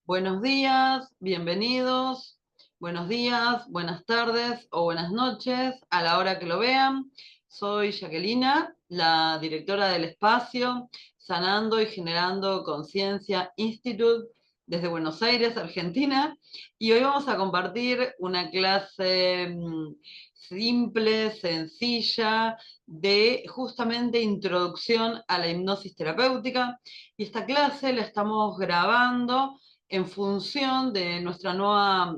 Buenos días, bienvenidos. Buenos días, buenas tardes o buenas noches a la hora que lo vean. Soy Jacquelina, la directora del espacio Sanando y Generando Conciencia Institute desde Buenos Aires, Argentina. Y hoy vamos a compartir una clase simple, sencilla, de justamente introducción a la hipnosis terapéutica. Y esta clase la estamos grabando en función de nuestra nueva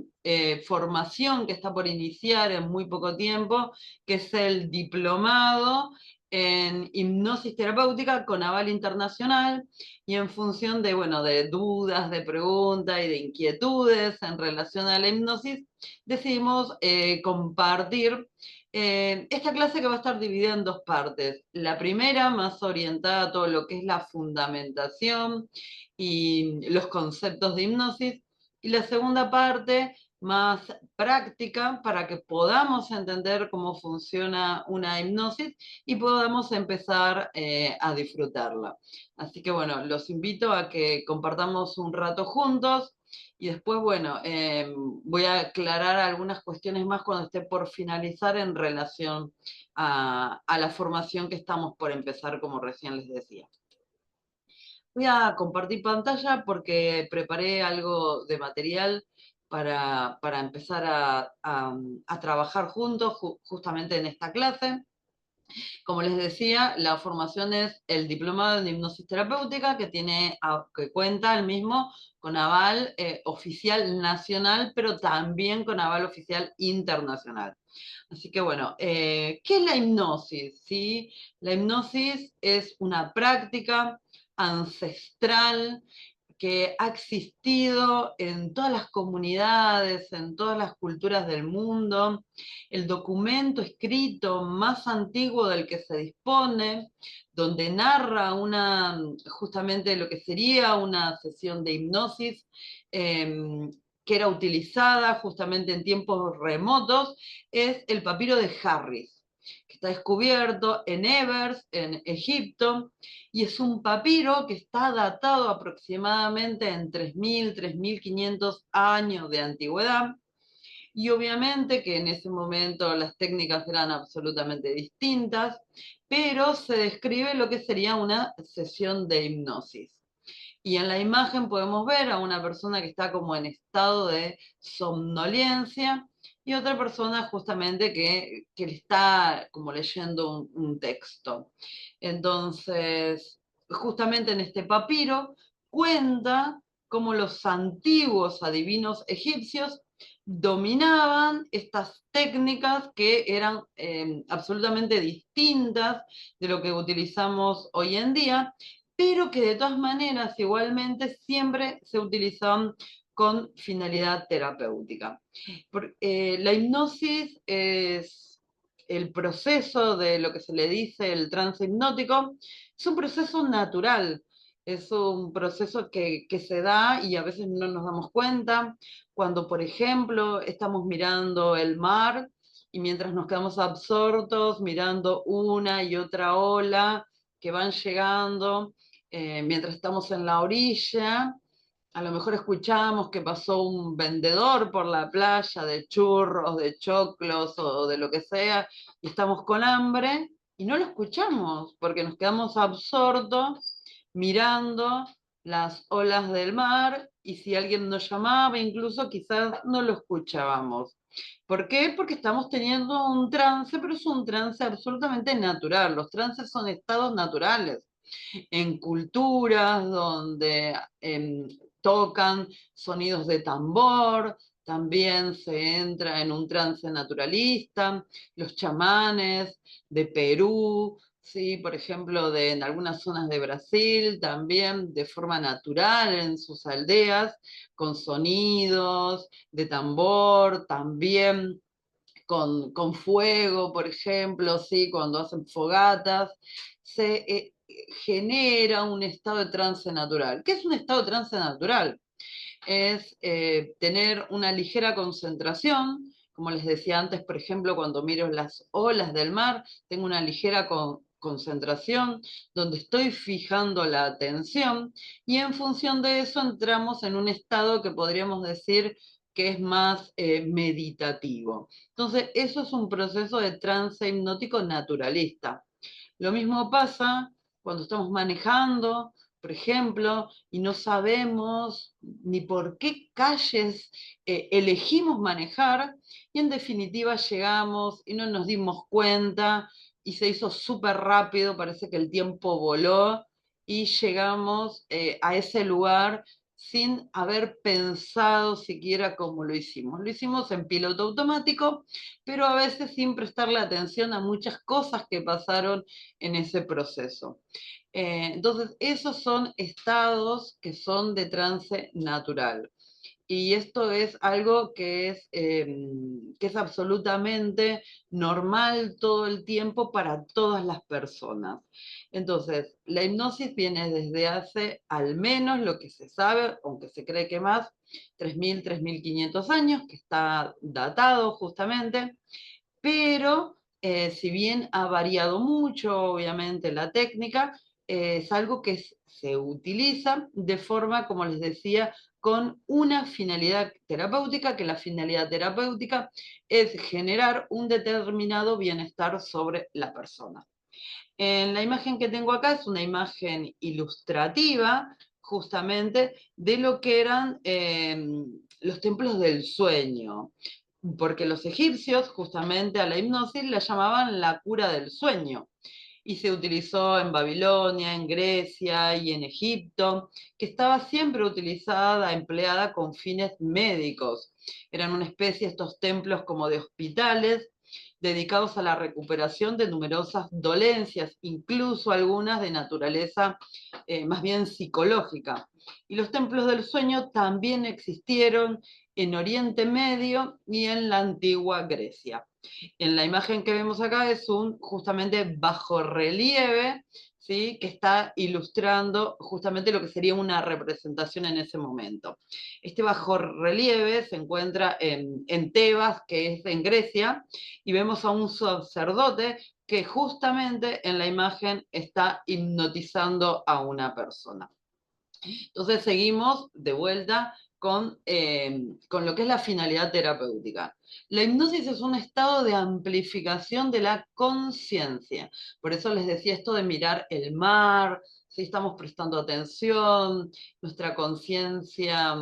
formación que está por iniciar en muy poco tiempo, que es el diplomado en hipnosis terapéutica con aval internacional, y en función de, bueno, de dudas, de preguntas y de inquietudes en relación a la hipnosis, decidimos compartir esta clase, que va a estar dividida en dos partes. La primera, más orientada a todo lo que es la fundamentación y los conceptos de hipnosis, y la segunda parte más práctica para que podamos entender cómo funciona una hipnosis y podamos empezar a disfrutarla. Así que bueno, los invito a que compartamos un rato juntos y después, bueno, voy a aclarar algunas cuestiones más cuando esté por finalizar en relación a la formación que estamos por empezar, como recién les decía. Voy a compartir pantalla porque preparé algo de material para empezar a trabajar juntos justamente en esta clase. Como les decía, la formación es el diplomado en hipnosis terapéutica, que cuenta el mismo con aval oficial nacional, pero también con aval oficial internacional. Así que bueno, ¿qué es la hipnosis? ¿Sí? La hipnosis es una práctica ancestral que ha existido en todas las comunidades, en todas las culturas del mundo. El documento escrito más antiguo del que se dispone, donde narra justamente lo que sería una sesión de hipnosis, que era utilizada justamente en tiempos remotos, es el papiro de Harris, que está descubierto en Ebers, en Egipto, y es un papiro que está datado aproximadamente en 3.000, 3.500 años de antigüedad, y obviamente que en ese momento las técnicas eran absolutamente distintas, pero se describe lo que sería una sesión de hipnosis. Y en la imagen podemos ver a una persona que está como en estado de somnolencia y otra persona justamente que le está como leyendo un texto. Entonces, justamente en este papiro cuenta cómo los antiguos adivinos egipcios dominaban estas técnicas que eran absolutamente distintas de lo que utilizamos hoy en día, pero que de todas maneras igualmente siempre se utilizaban con finalidad terapéutica. La hipnosis es el proceso de lo que se le dice el trance hipnótico, es un proceso natural, es un proceso que se da y a veces no nos damos cuenta, cuando por ejemplo estamos mirando el mar y mientras nos quedamos absortos mirando una y otra ola que van llegando, mientras estamos en la orilla, a lo mejor escuchamos que pasó un vendedor por la playa de churros, de choclos o de lo que sea, y estamos con hambre y no lo escuchamos porque nos quedamos absortos mirando las olas del mar, y si alguien nos llamaba incluso quizás no lo escuchábamos. ¿Por qué? Porque estamos teniendo un trance, pero es un trance absolutamente natural. Los trances son estados naturales en culturas donde tocan sonidos de tambor, también se entra en un trance naturalista, los chamanes de Perú, ¿sí? Por ejemplo, en algunas zonas de Brasil, también de forma natural en sus aldeas, con sonidos de tambor, también con fuego, por ejemplo, ¿sí? Cuando hacen fogatas, se genera un estado de trance natural. ¿Qué es un estado de trance natural? Es tener una ligera concentración, como les decía antes, por ejemplo, cuando miro las olas del mar, tengo una ligera concentración, donde estoy fijando la atención, y en función de eso entramos en un estado que podríamos decir que es más meditativo. Entonces, eso es un proceso de trance hipnótico naturalista. Lo mismo pasa cuando estamos manejando, por ejemplo, y no sabemos ni por qué calles elegimos manejar, y en definitiva llegamos y no nos dimos cuenta, y se hizo súper rápido, parece que el tiempo voló, y llegamos a ese lugar sin haber pensado siquiera cómo lo hicimos. Lo hicimos en piloto automático, pero a veces sin prestarle atención a muchas cosas que pasaron en ese proceso. Entonces, esos son estados que son de trance natural. Y esto es algo que es absolutamente normal todo el tiempo para todas las personas. Entonces, la hipnosis viene desde hace al menos lo que se sabe, aunque se cree que más, 3.000, 3.500 años, que está datado justamente, pero si bien ha variado mucho, obviamente, la técnica, es algo que se utiliza de forma, como les decía, con una finalidad terapéutica, que la finalidad terapéutica es generar un determinado bienestar sobre la persona. En la imagen que tengo acá es una imagen ilustrativa, justamente, de lo que eran los templos del sueño, porque los egipcios justamente a la hipnosis la llamaban la cura del sueño, y se utilizó en Babilonia, en Grecia y en Egipto, que estaba siempre utilizada, empleada con fines médicos. Eran una especie, estos templos, como de hospitales, dedicados a la recuperación de numerosas dolencias, incluso algunas de naturaleza más bien psicológica. Y los templos del sueño también existieron en Oriente Medio y en la antigua Grecia. En la imagen que vemos acá es un justamente bajorrelieve, ¿sí?, que está ilustrando justamente lo que sería una representación en ese momento. Este bajorrelieve se encuentra en Tebas, que es en Grecia, y vemos a un sacerdote que justamente en la imagen está hipnotizando a una persona. Entonces seguimos de vuelta con lo que es la finalidad terapéutica. La hipnosis es un estado de amplificación de la conciencia. Por eso les decía esto de mirar el mar, si estamos prestando atención, nuestra conciencia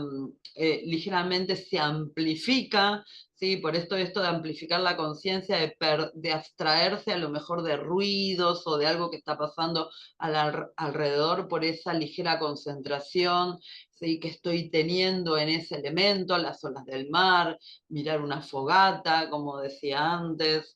ligeramente se amplifica, ¿sí? Por esto de amplificar la conciencia, de abstraerse a lo mejor de ruidos o de algo que está pasando alrededor por esa ligera concentración, ¿sí?, que estoy teniendo en ese elemento, las olas del mar, mirar una fogata, como decía antes.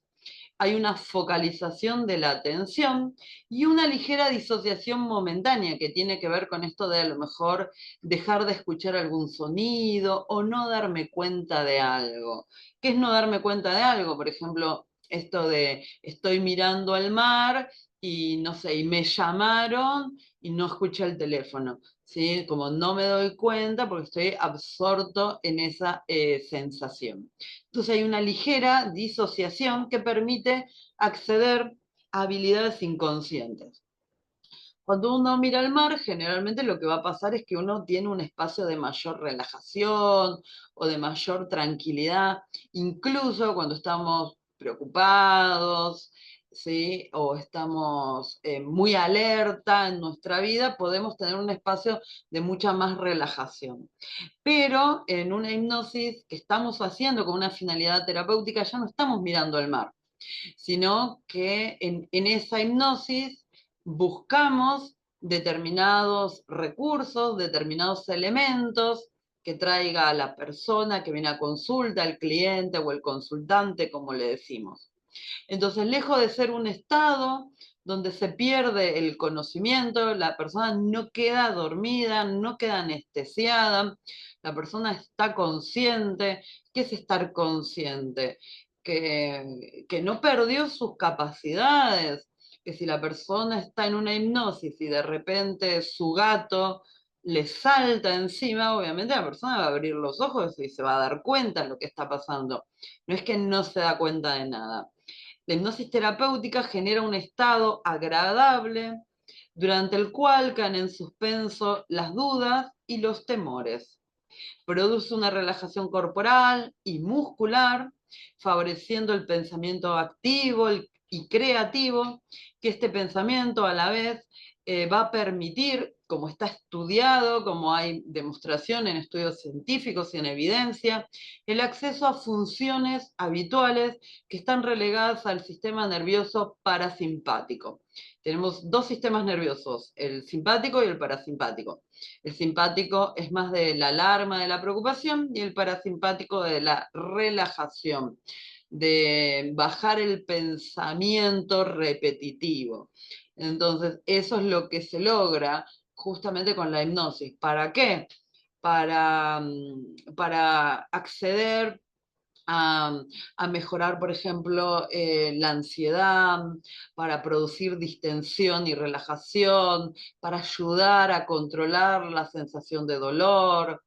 Hay una focalización de la atención y una ligera disociación momentánea que tiene que ver con esto de a lo mejor dejar de escuchar algún sonido o no darme cuenta de algo. ¿Qué es no darme cuenta de algo? Por ejemplo, esto de estoy mirando al mar y no sé, y me llamaron y no escuché el teléfono, ¿sí? Como no me doy cuenta porque estoy absorto en esa sensación. Entonces hay una ligera disociación que permite acceder a habilidades inconscientes. Cuando uno mira al mar, generalmente lo que va a pasar es que uno tiene un espacio de mayor relajación o de mayor tranquilidad, incluso cuando estamos preocupados, ¿sí?, o estamos muy alerta en nuestra vida, podemos tener un espacio de mucha más relajación. Pero en una hipnosis que estamos haciendo con una finalidad terapéutica, ya no estamos mirando al mar, sino que en esa hipnosis buscamos determinados recursos, determinados elementos que traiga a la persona que viene a consulta, el cliente o el consultante, como le decimos. Entonces, lejos de ser un estado donde se pierde el conocimiento, la persona no queda dormida, no queda anestesiada, la persona está consciente. ¿Qué es estar consciente? Que no perdió sus capacidades, que si la persona está en una hipnosis y de repente su gato le salta encima, obviamente la persona va a abrir los ojos y se va a dar cuenta de lo que está pasando. No es que no se da cuenta de nada. La hipnosis terapéutica genera un estado agradable durante el cual caen en suspenso las dudas y los temores. Produce una relajación corporal y muscular, favoreciendo el pensamiento activo y creativo, que este pensamiento a la vez va a permitir, como está estudiado, como hay demostración en estudios científicos y en evidencia, el acceso a funciones habituales que están relegadas al sistema nervioso parasimpático. Tenemos dos sistemas nerviosos, el simpático y el parasimpático. El simpático es más de la alarma, de la preocupación, y el parasimpático de la relajación, de bajar el pensamiento repetitivo. Entonces, eso es lo que se logra justamente con la hipnosis. ¿Para qué? Para acceder a, a mejorar, por ejemplo, la ansiedad, para producir distensión y relajación, para ayudar a controlar la sensación de dolor,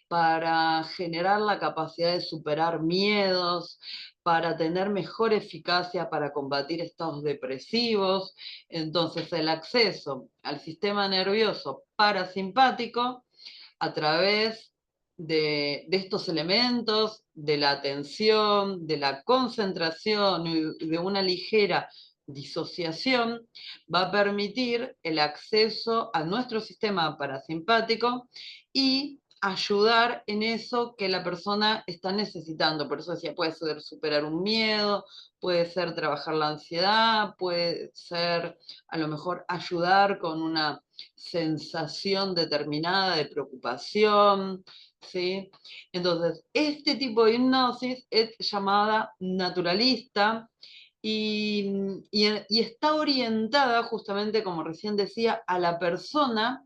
para generar la capacidad de superar miedos, para tener mejor eficacia para combatir estados depresivos. Entonces, el acceso al sistema nervioso parasimpático a través de estos elementos, de la atención, de la concentración y de una ligera disociación, va a permitir el acceso a nuestro sistema parasimpático y ayudar en eso que la persona está necesitando. Por eso decía, puede ser superar un miedo, puede ser trabajar la ansiedad, puede ser a lo mejor ayudar con una sensación determinada de preocupación, ¿sí? Entonces, este tipo de hipnosis es llamada naturalista y está orientada justamente, como recién decía, a la persona,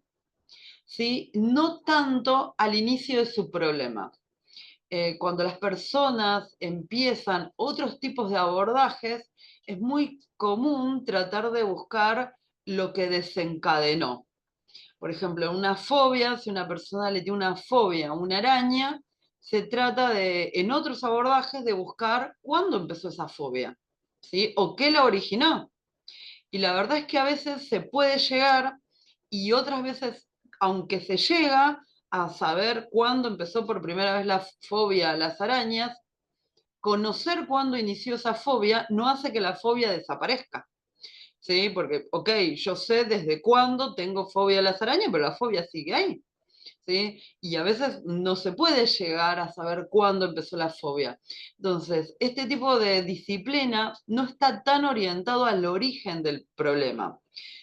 ¿sí? No tanto al inicio de su problema. Cuando las personas empiezan otros tipos de abordajes, es muy común tratar de buscar lo que desencadenó. Por ejemplo, una fobia, si una persona le tiene una fobia a una araña, se trata de, en otros abordajes, de buscar cuándo empezó esa fobia, ¿sí? O qué la originó. Y la verdad es que a veces se puede llegar y otras veces, aunque se llega a saber cuándo empezó por primera vez la fobia a las arañas, conocer cuándo inició esa fobia no hace que la fobia desaparezca. ¿Sí? Porque, ok, yo sé desde cuándo tengo fobia a las arañas, pero la fobia sigue ahí. ¿Sí? Y a veces no se puede llegar a saber cuándo empezó la fobia. Entonces, este tipo de disciplina no está tan orientado al origen del problema,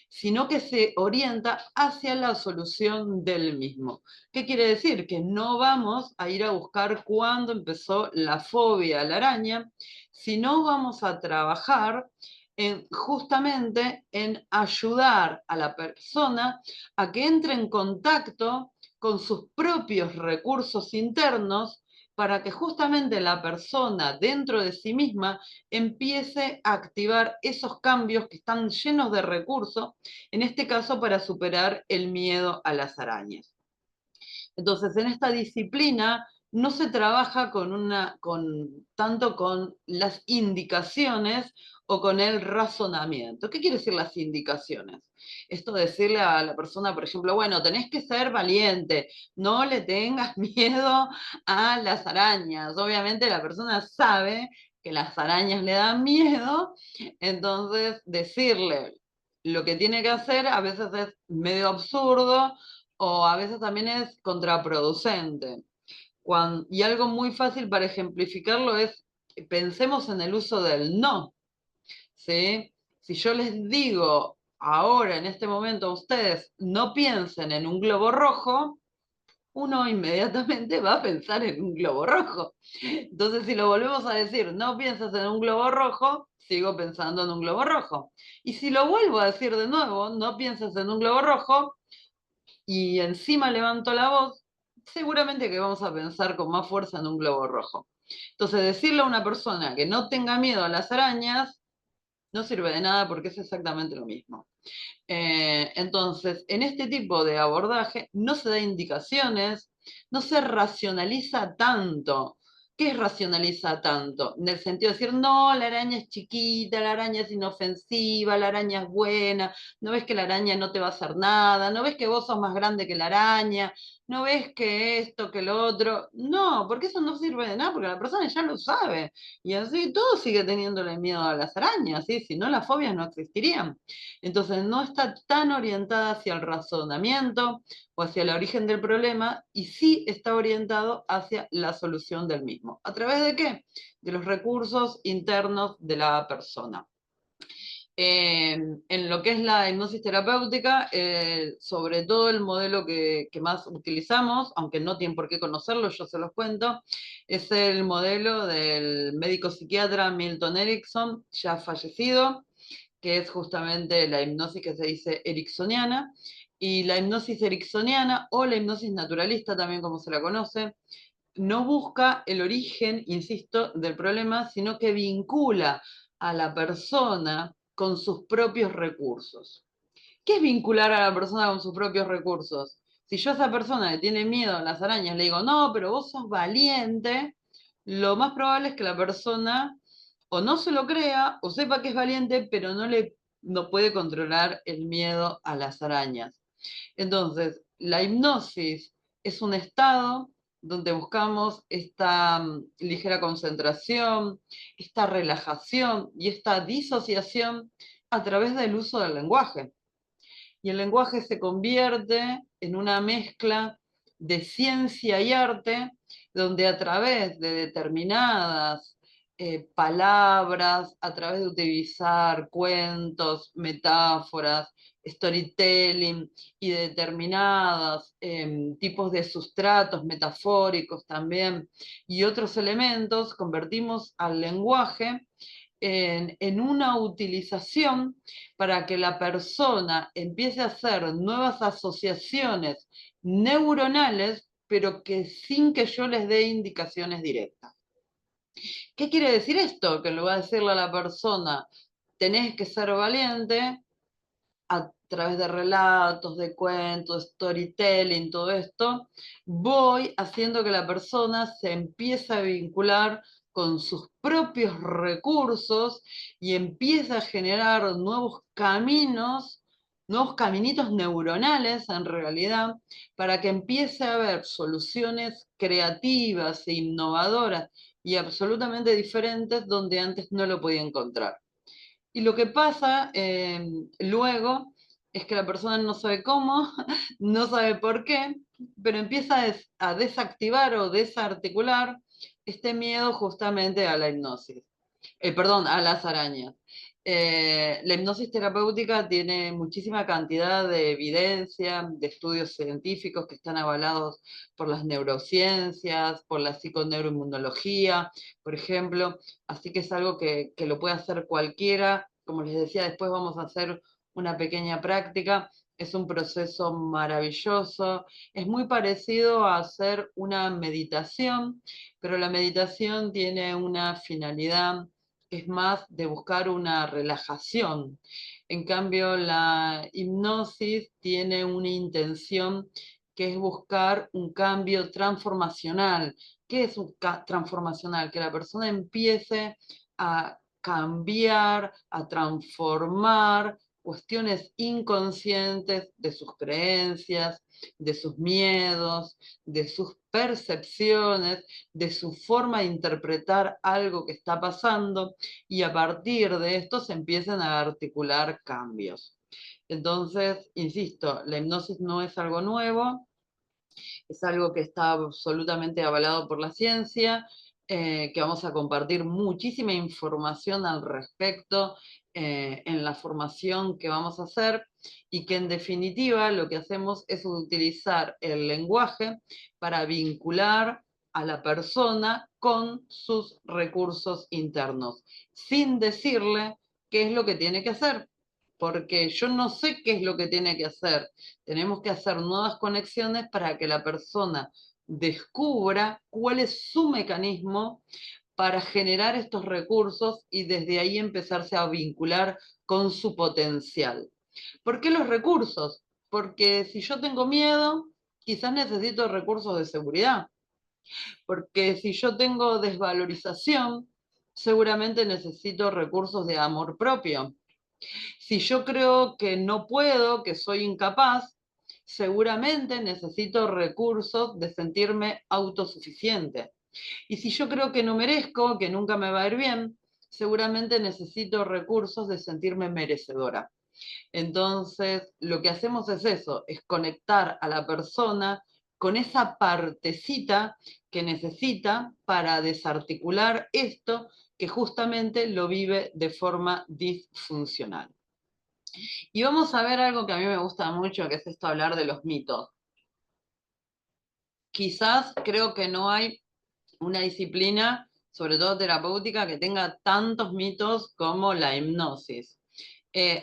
sino que se orienta hacia la solución del mismo. ¿Qué quiere decir? Que no vamos a ir a buscar cuándo empezó la fobia a la araña, sino vamos a trabajar justamente en ayudar a la persona a que entre en contacto con sus propios recursos internos para que justamente la persona dentro de sí misma empiece a activar esos cambios que están llenos de recursos, en este caso para superar el miedo a las arañas. Entonces, en esta disciplina no se trabaja tanto con las indicaciones o con el razonamiento. ¿Qué quiere decir las indicaciones? Esto de decirle a la persona, por ejemplo, bueno, tenés que ser valiente, no le tengas miedo a las arañas. Obviamente la persona sabe que las arañas le dan miedo, entonces decirle lo que tiene que hacer a veces es medio absurdo o a veces también es contraproducente. Y algo muy fácil para ejemplificarlo es, pensemos en el uso del no, ¿sí? Si yo les digo ahora, en este momento, a ustedes, no piensen en un globo rojo, uno inmediatamente va a pensar en un globo rojo. Entonces, si lo volvemos a decir, no pienses en un globo rojo, sigo pensando en un globo rojo. Y si lo vuelvo a decir de nuevo, no pienses en un globo rojo, y encima levanto la voz, seguramente que vamos a pensar con más fuerza en un globo rojo. Entonces, decirle a una persona que no tenga miedo a las arañas no sirve de nada porque es exactamente lo mismo. Entonces, en este tipo de abordaje no se da indicaciones, no se racionaliza tanto ¿Qué es racionaliza tanto? En el sentido de decir, no, la araña es chiquita, la araña es inofensiva, la araña es buena, no ves que la araña no te va a hacer nada, no ves que vos sos más grande que la araña, no ves que esto, que lo otro. No, porque eso no sirve de nada, porque la persona ya lo sabe. Y así todo sigue teniéndole miedo a las arañas, ¿sí? Si no, las fobias no existirían. Entonces no está tan orientada hacia el razonamiento o hacia el origen del problema, y sí está orientado hacia la solución del mismo. ¿A través de qué? De los recursos internos de la persona. En lo que es la hipnosis terapéutica, sobre todo el modelo que más utilizamos, aunque no tienen por qué conocerlo, yo se los cuento, es el modelo del médico psiquiatra Milton Erickson, ya fallecido, que es justamente la hipnosis que se dice ericksoniana, y la hipnosis ericksoniana o la hipnosis naturalista, también como se la conoce, no busca el origen, insisto, del problema, sino que vincula a la persona con sus propios recursos. ¿Qué es vincular a la persona con sus propios recursos? Si yo a esa persona que tiene miedo a las arañas le digo, no, pero vos sos valiente, lo más probable es que la persona o no se lo crea o sepa que es valiente, pero no puede controlar el miedo a las arañas. Entonces, la hipnosis es un estado donde buscamos esta ligera concentración, esta relajación y esta disociación a través del uso del lenguaje. Y el lenguaje se convierte en una mezcla de ciencia y arte, donde a través de determinadas palabras, a través de utilizar cuentos, metáforas, storytelling y de determinados tipos de sustratos metafóricos también y otros elementos, convertimos al lenguaje en una utilización para que la persona empiece a hacer nuevas asociaciones neuronales, pero que sin que yo les dé indicaciones directas. ¿Qué quiere decir esto? Que le voy a decirle a la persona, tenés que ser valiente a través de relatos, de cuentos, storytelling, todo esto, voy haciendo que la persona se empiece a vincular con sus propios recursos y empieza a generar nuevos caminos, nuevos caminitos neuronales en realidad, para que empiece a haber soluciones creativas e innovadoras y absolutamente diferentes donde antes no lo podía encontrar. Y lo que pasa luego es que la persona no sabe cómo, no sabe por qué, pero empieza a desactivar o desarticular este miedo justamente a la hipnosis. Perdón, a las arañas. La hipnosis terapéutica tiene muchísima cantidad de evidencia, de estudios científicos que están avalados por las neurociencias, por la psiconeuroinmunología, por ejemplo, así que es algo que lo puede hacer cualquiera. Como les decía, después vamos a hacer una pequeña práctica. Es un proceso maravilloso. Es muy parecido a hacer una meditación, pero la meditación tiene una finalidad que es más de buscar una relajación. En cambio, la hipnosis tiene una intención que es buscar un cambio transformacional. ¿Qué es un transformacional? Que la persona empiece a cambiar, a transformar cuestiones inconscientes de sus creencias, de sus miedos, de sus percepciones, de su forma de interpretar algo que está pasando, y a partir de esto se empiezan a articular cambios. Entonces, insisto, la hipnosis no es algo nuevo, es algo que está absolutamente avalado por la ciencia, que vamos a compartir muchísima información al respecto en la formación que vamos a hacer, y que en definitiva lo que hacemos es utilizar el lenguaje para vincular a la persona con sus recursos internos, sin decirle qué es lo que tiene que hacer, porque yo no sé qué es lo que tiene que hacer. Tenemos que hacer nuevas conexiones para que la persona descubra cuál es su mecanismo para generar estos recursos y desde ahí empezarse a vincular con su potencial. ¿Por qué los recursos? Porque si yo tengo miedo, quizás necesito recursos de seguridad. Porque si yo tengo desvalorización, seguramente necesito recursos de amor propio. Si yo creo que no puedo, que soy incapaz, seguramente necesito recursos de sentirme autosuficiente. Y si yo creo que no merezco, que nunca me va a ir bien, seguramente necesito recursos de sentirme merecedora. Entonces, lo que hacemos es eso, es conectar a la persona con esa partecita que necesita para desarticular esto que justamente lo vive de forma disfuncional. Y vamos a ver algo que a mí me gusta mucho, que es esto hablar de los mitos. Quizás creo que no hay una disciplina, sobre todo terapéutica, que tenga tantos mitos como la hipnosis.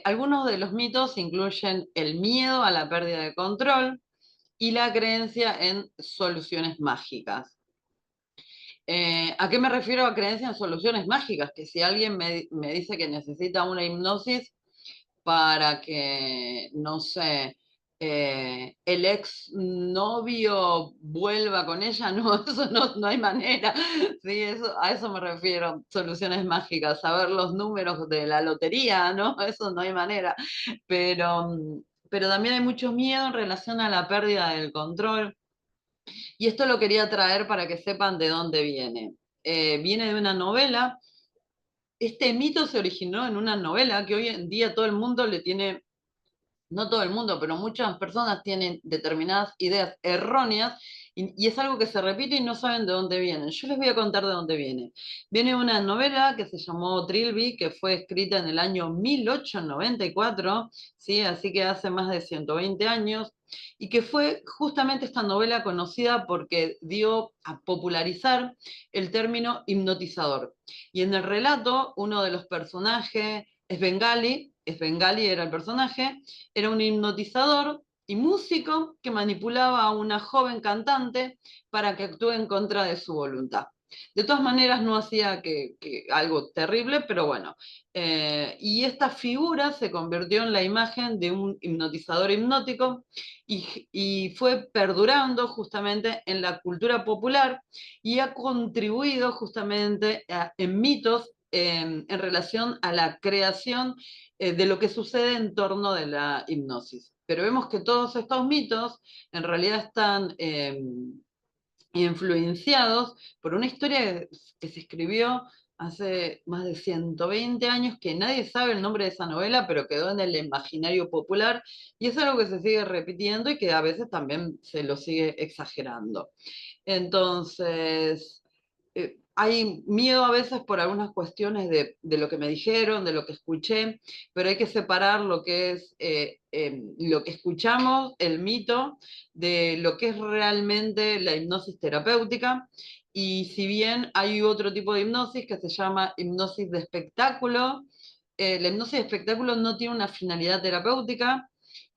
Algunos de los mitos incluyen el miedo a la pérdida de control y la creencia en soluciones mágicas. ¿A qué me refiero a creencia en soluciones mágicas? Que si alguien me dice que necesita una hipnosis para que, no sé, el ex novio vuelva con ella, no, eso no hay manera. Sí, a eso me refiero, soluciones mágicas, saber los números de la lotería, ¿no? Eso no hay manera. Pero, pero también hay mucho miedo en relación a la pérdida del control. Y esto lo quería traer para que sepan de dónde viene. Viene de una novela. Este mito se originó en una novela que hoy en día todo el mundo le tiene, no todo el mundo, pero muchas personas tienen determinadas ideas erróneas y es algo que se repite y no saben de dónde vienen. Yo les voy a contar de dónde viene. Viene una novela que se llamó Trilby, que fue escrita en el año 1894, ¿sí? Así que hace más de 120 años, y que fue justamente esta novela conocida porque dio a popularizar el término hipnotizador. Y en el relato, uno de los personajes es Bengali era el personaje, era un hipnotizador y músico que manipulaba a una joven cantante para que actúe en contra de su voluntad. De todas maneras, no hacía que algo terrible, pero bueno. Y esta figura se convirtió en la imagen de un hipnotizador hipnótico y fue perdurando justamente en la cultura popular y ha contribuido justamente en mitos en relación a la creación de lo que sucede en torno de la hipnosis. Pero vemos que todos estos mitos en realidad están influenciados por una historia que se escribió hace más de 120 años, que nadie sabe el nombre de esa novela, pero quedó en el imaginario popular, y es algo que se sigue repitiendo y que a veces también se lo sigue exagerando. Entonces, hay miedo a veces por algunas cuestiones de lo que me dijeron, de lo que escuché, pero hay que separar lo que es lo que escuchamos, el mito, de lo que es realmente la hipnosis terapéutica. Y si bien hay otro tipo de hipnosis que se llama hipnosis de espectáculo, la hipnosis de espectáculo no tiene una finalidad terapéutica,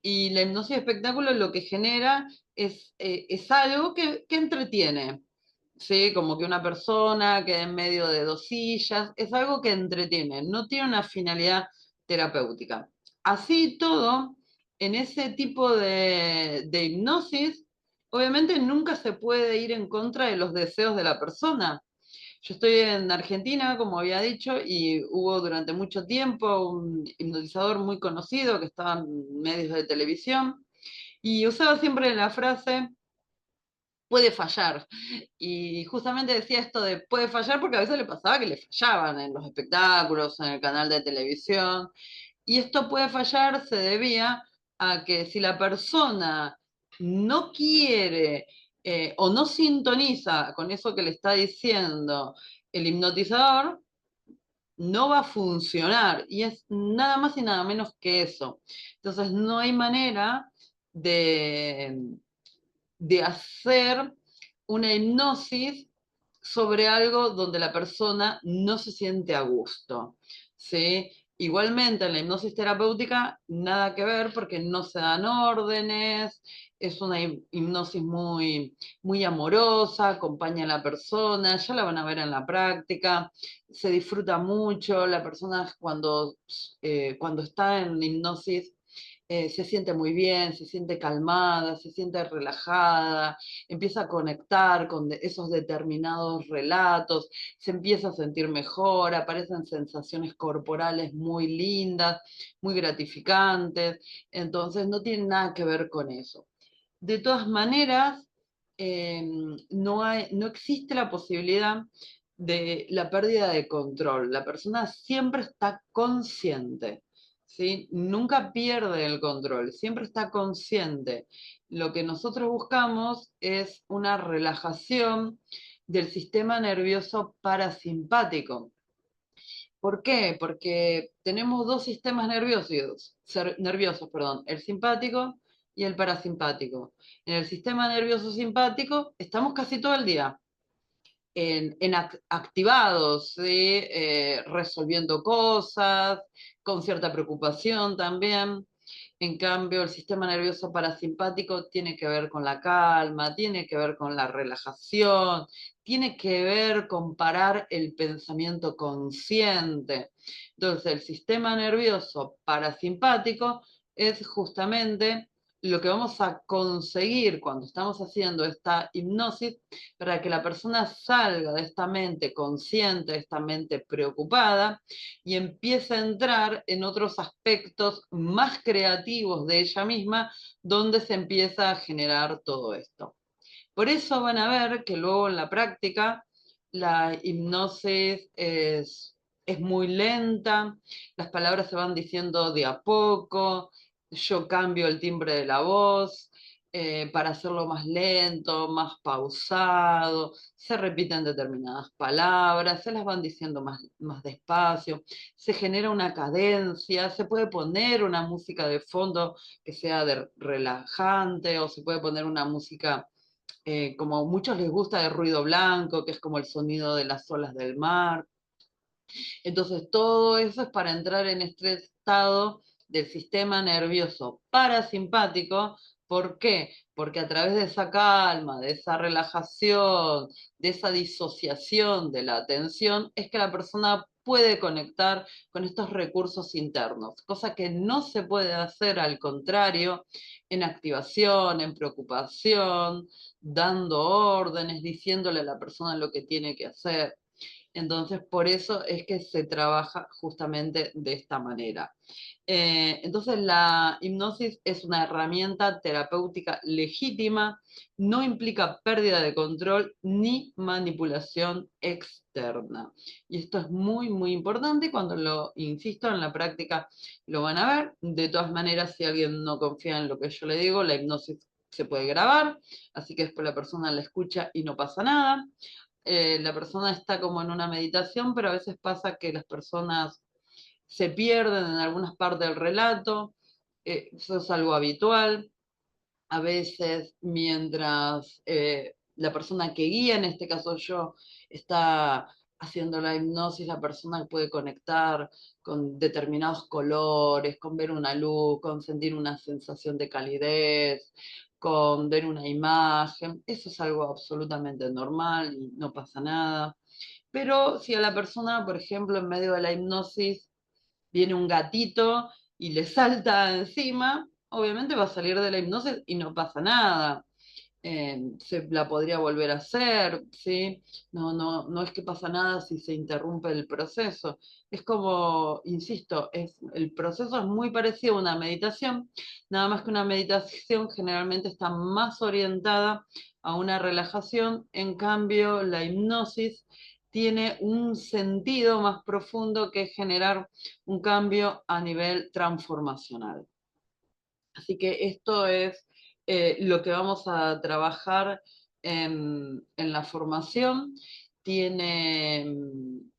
y la hipnosis de espectáculo lo que genera es algo que entretiene. Sí, como que una persona quede en medio de dos sillas, es algo que entretiene, no tiene una finalidad terapéutica. Así todo, en ese tipo de hipnosis, obviamente nunca se puede ir en contra de los deseos de la persona. Yo estoy en Argentina, como había dicho, y hubo durante mucho tiempo un hipnotizador muy conocido que estaba en medios de televisión y usaba siempre la frase puede fallar. Y justamente decía esto de puede fallar porque a veces le pasaba que le fallaban en los espectáculos, en el canal de televisión. Y esto puede fallar se debía a que si la persona no quiere o no sintoniza con eso que le está diciendo el hipnotizador, no va a funcionar. Y es nada más y nada menos que eso. Entonces no hay manera de hacer una hipnosis sobre algo donde la persona no se siente a gusto, ¿sí? Igualmente, en la hipnosis terapéutica, nada que ver porque no se dan órdenes, es una hipnosis muy amorosa, acompaña a la persona, ya la van a ver en la práctica, se disfruta mucho, la persona cuando está en hipnosis se siente muy bien, se siente calmada, se siente relajada, empieza a conectar con esos determinados relatos, se empieza a sentir mejor, aparecen sensaciones corporales muy lindas, muy gratificantes, entonces no tiene nada que ver con eso. De todas maneras, no existe la posibilidad de la pérdida de control. La persona siempre está consciente, ¿sí? Nunca pierde el control, siempre está consciente. Lo que nosotros buscamos es una relajación del sistema nervioso parasimpático. ¿Por qué? Porque tenemos dos sistemas nerviosos, perdón, el simpático y el parasimpático. En el sistema nervioso simpático estamos casi todo el día activados, ¿sí? Resolviendo cosas, con cierta preocupación también. En cambio, el sistema nervioso parasimpático tiene que ver con la calma, tiene que ver con la relajación, tiene que ver con parar el pensamiento consciente. Entonces, el sistema nervioso parasimpático es justamente lo que vamos a conseguir cuando estamos haciendo esta hipnosis para que la persona salga de esta mente consciente, de esta mente preocupada, y empieza a entrar en otros aspectos más creativos de ella misma, donde se empieza a generar todo esto. Por eso van a ver que luego en la práctica la hipnosis es muy lenta, las palabras se van diciendo de a poco, yo cambio el timbre de la voz, para hacerlo más lento, más pausado, se repiten determinadas palabras, se las van diciendo más despacio, se genera una cadencia, se puede poner una música de fondo que sea relajante, o se puede poner una música como a muchos les gusta de ruido blanco, que es como el sonido de las olas del mar. Entonces, todo eso es para entrar en este estado del sistema nervioso parasimpático. ¿Por qué? Porque a través de esa calma, de esa relajación, de esa disociación de la atención, es que la persona puede conectar con estos recursos internos, cosa que no se puede hacer al contrario en activación, en preocupación, dando órdenes, diciéndole a la persona lo que tiene que hacer. Entonces, por eso es que se trabaja justamente de esta manera. Entonces, la hipnosis es una herramienta terapéutica legítima, no implica pérdida de control ni manipulación externa. Y esto es muy, muy importante. Cuando lo insisto en la práctica, lo van a ver. De todas maneras, si alguien no confía en lo que yo le digo, la hipnosis se puede grabar, así que después la persona la escucha y no pasa nada. La persona está como en una meditación, pero a veces pasa que las personas se pierden en algunas partes del relato, eso es algo habitual. A veces, mientras la persona que guía, en este caso yo, está haciendo la hipnosis, la persona puede conectar con determinados colores, con ver una luz, con sentir una sensación de calidez, con ver una imagen. Eso es algo absolutamente normal y no pasa nada. Pero si a la persona, por ejemplo, en medio de la hipnosis viene un gatito y le salta encima, obviamente va a salir de la hipnosis y no pasa nada. Se la podría volver a hacer, ¿sí? No es que pasa nada si se interrumpe el proceso. Es como, insisto, el proceso es muy parecido a una meditación, nada más que una meditación generalmente está más orientada a una relajación, en cambio la hipnosis tiene un sentido más profundo que es generar un cambio a nivel transformacional. Así que esto es lo que vamos a trabajar en la formación. Tiene,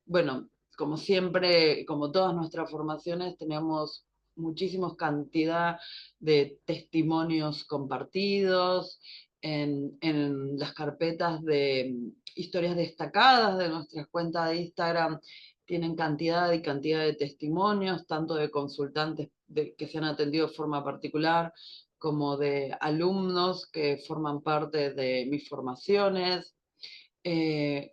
bueno, como siempre, como todas nuestras formaciones, tenemos muchísima cantidad de testimonios compartidos en las carpetas de historias destacadas de nuestras cuentas de Instagram. Tienen cantidad y cantidad de testimonios, tanto de consultantes que se han atendido de forma particular, como de alumnos que forman parte de mis formaciones.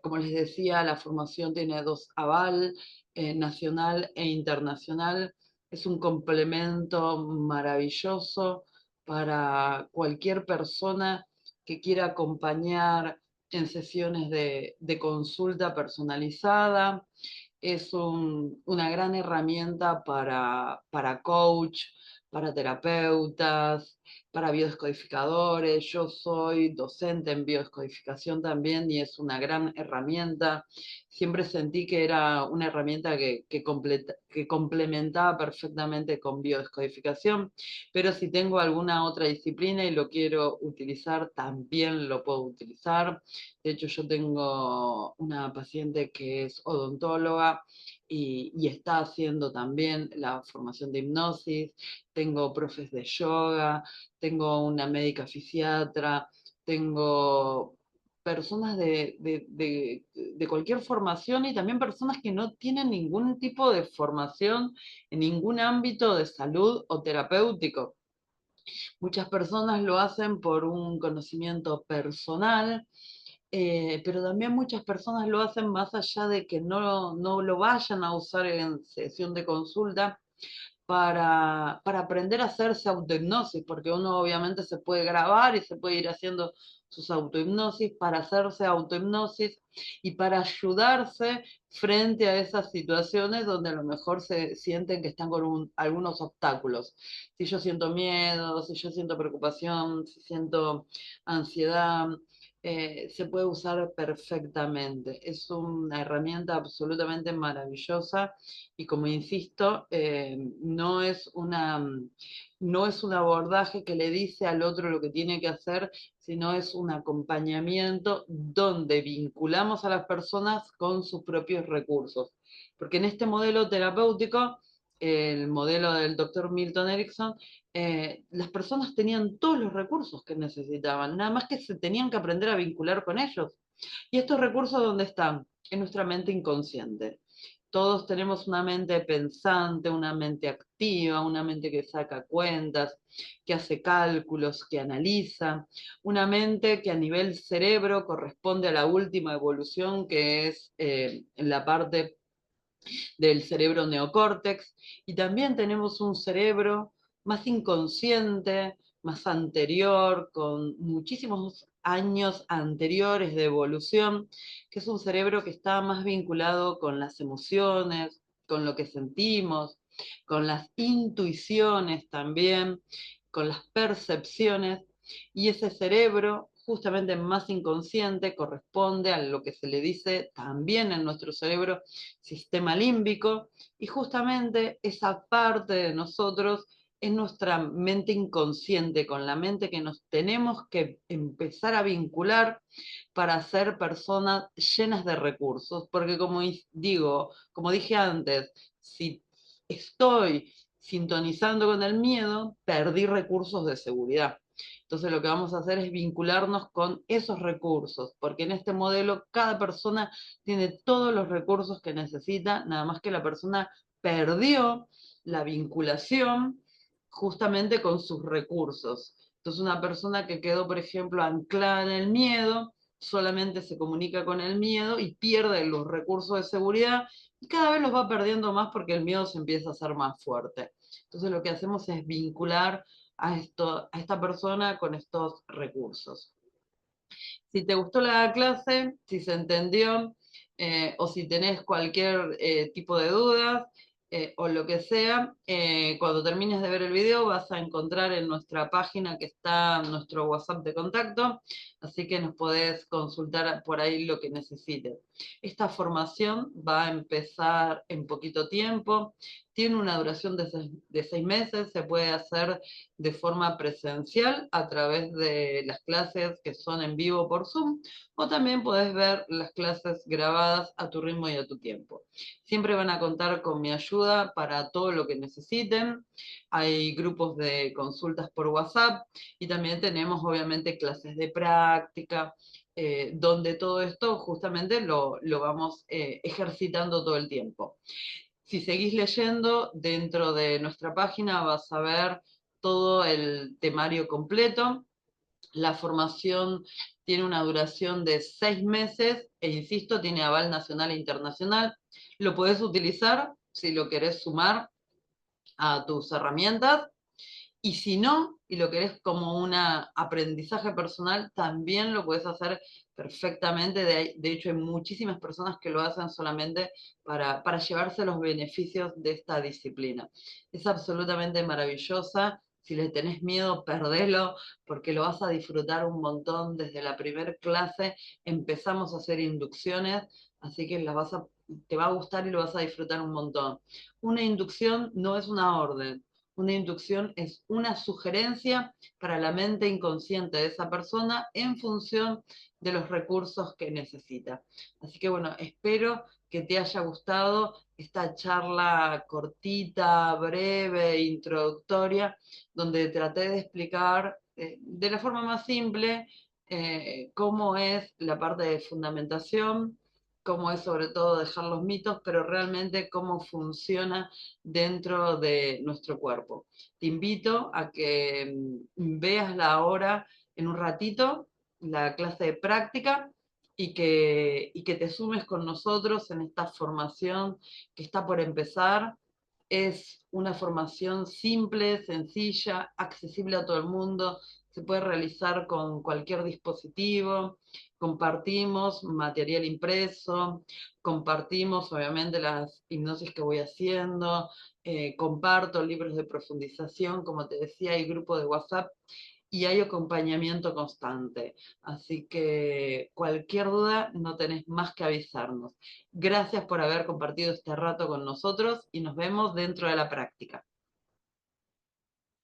Como les decía, la formación tiene dos aval, nacional e internacional. es un complemento maravilloso para cualquier persona que quiera acompañar en sesiones de consulta personalizada. Es una gran herramienta para coach, para terapeutas, para biodescodificadores. Yo soy docente en biodescodificación también y es una gran herramienta. Siempre sentí que era una herramienta que complementaba perfectamente con biodescodificación, pero si tengo alguna otra disciplina y lo quiero utilizar, también lo puedo utilizar. De hecho, yo tengo una paciente que es odontóloga y está haciendo también la formación de hipnosis. Tengo profes de yoga, tengo una médica fisiatra, tengo personas de cualquier formación y también personas que no tienen ningún tipo de formación en ningún ámbito de salud o terapéutico. Muchas personas lo hacen por un conocimiento personal, pero también muchas personas lo hacen más allá de que no lo vayan a usar en sesión de consulta para aprender a hacerse autohipnosis, porque uno obviamente se puede grabar y se puede ir haciendo sus autohipnosis para hacerse autohipnosis y para ayudarse frente a esas situaciones donde a lo mejor se sienten que están con algunos obstáculos. Si yo siento miedo, si yo siento preocupación, si siento ansiedad, se puede usar perfectamente. Es una herramienta absolutamente maravillosa y como insisto, no es un abordaje que le dice al otro lo que tiene que hacer, sino es un acompañamiento donde vinculamos a las personas con sus propios recursos. Porque en este modelo terapéutico, el modelo del doctor Milton Erickson, las personas tenían todos los recursos que necesitaban, nada más que se tenían que aprender a vincular con ellos. ¿Y estos recursos dónde están? En nuestra mente inconsciente. Todos tenemos una mente pensante, una mente activa, una mente que saca cuentas, que hace cálculos, que analiza, una mente que a nivel cerebro corresponde a la última evolución, que es la parte del cerebro neocórtex, y también tenemos un cerebro más inconsciente, más anterior, con muchísimos años anteriores de evolución, que es un cerebro que está más vinculado con las emociones, con lo que sentimos, con las intuiciones también, con las percepciones, y ese cerebro justamente más inconsciente corresponde a lo que se le dice también en nuestro cerebro sistema límbico, y justamente esa parte de nosotros es nuestra mente inconsciente, con la mente que nos tenemos que empezar a vincular para ser personas llenas de recursos, porque como dije antes, si estoy sintonizando con el miedo, perdí recursos de seguridad. Entonces lo que vamos a hacer es vincularnos con esos recursos, porque en este modelo cada persona tiene todos los recursos que necesita, nada más que la persona perdió la vinculación justamente con sus recursos. Entonces una persona que quedó, por ejemplo, anclada en el miedo, solamente se comunica con el miedo y pierde los recursos de seguridad y cada vez los va perdiendo más porque el miedo se empieza a hacer más fuerte. Entonces lo que hacemos es vincular a esta persona con estos recursos. Si te gustó la clase, si se entendió, o si tenés cualquier tipo de dudas, o lo que sea, cuando termines de ver el video vas a encontrar en nuestra página que está nuestro WhatsApp de contacto, así que nos podés consultar por ahí lo que necesites. Esta formación va a empezar en poquito tiempo, tiene una duración de 6 meses, se puede hacer de forma presencial a través de las clases que son en vivo por Zoom, o también podés ver las clases grabadas a tu ritmo y a tu tiempo. Siempre van a contar con mi ayuda para todo lo que necesiten. Hay grupos de consultas por WhatsApp y también tenemos obviamente clases de práctica, donde todo esto justamente lo vamos ejercitando todo el tiempo. Si seguís leyendo dentro de nuestra página vas a ver todo el temario completo. La formación tiene una duración de 6 meses e insisto, tiene aval nacional e internacional. Lo podés utilizar si lo querés sumar a tus herramientas. Y si no, y lo querés como un aprendizaje personal, también lo puedes hacer perfectamente. De hecho, hay muchísimas personas que lo hacen solamente para llevarse los beneficios de esta disciplina. Es absolutamente maravillosa. Si le tenés miedo, perdelo, porque lo vas a disfrutar un montón. Desde la primera clase empezamos a hacer inducciones, así que te va a gustar y lo vas a disfrutar un montón. Una inducción no es una orden. Una inducción es una sugerencia para la mente inconsciente de esa persona en función de los recursos que necesita. Así que bueno, espero que te haya gustado esta charla cortita, breve, introductoria, donde traté de explicar de la forma más simple cómo es la parte de fundamentación, cómo es sobre todo dejar los mitos, pero realmente cómo funciona dentro de nuestro cuerpo. Te invito a que veas la hora en un ratito, la clase de práctica, y que te sumes con nosotros en esta formación que está por empezar. Es una formación simple, sencilla, accesible a todo el mundo, se puede realizar con cualquier dispositivo, compartimos material impreso, compartimos obviamente las hipnosis que voy haciendo, comparto libros de profundización, como te decía, hay grupo de WhatsApp y hay acompañamiento constante. Así que cualquier duda no tenés más que avisarnos. Gracias por haber compartido este rato con nosotros y nos vemos dentro de la práctica.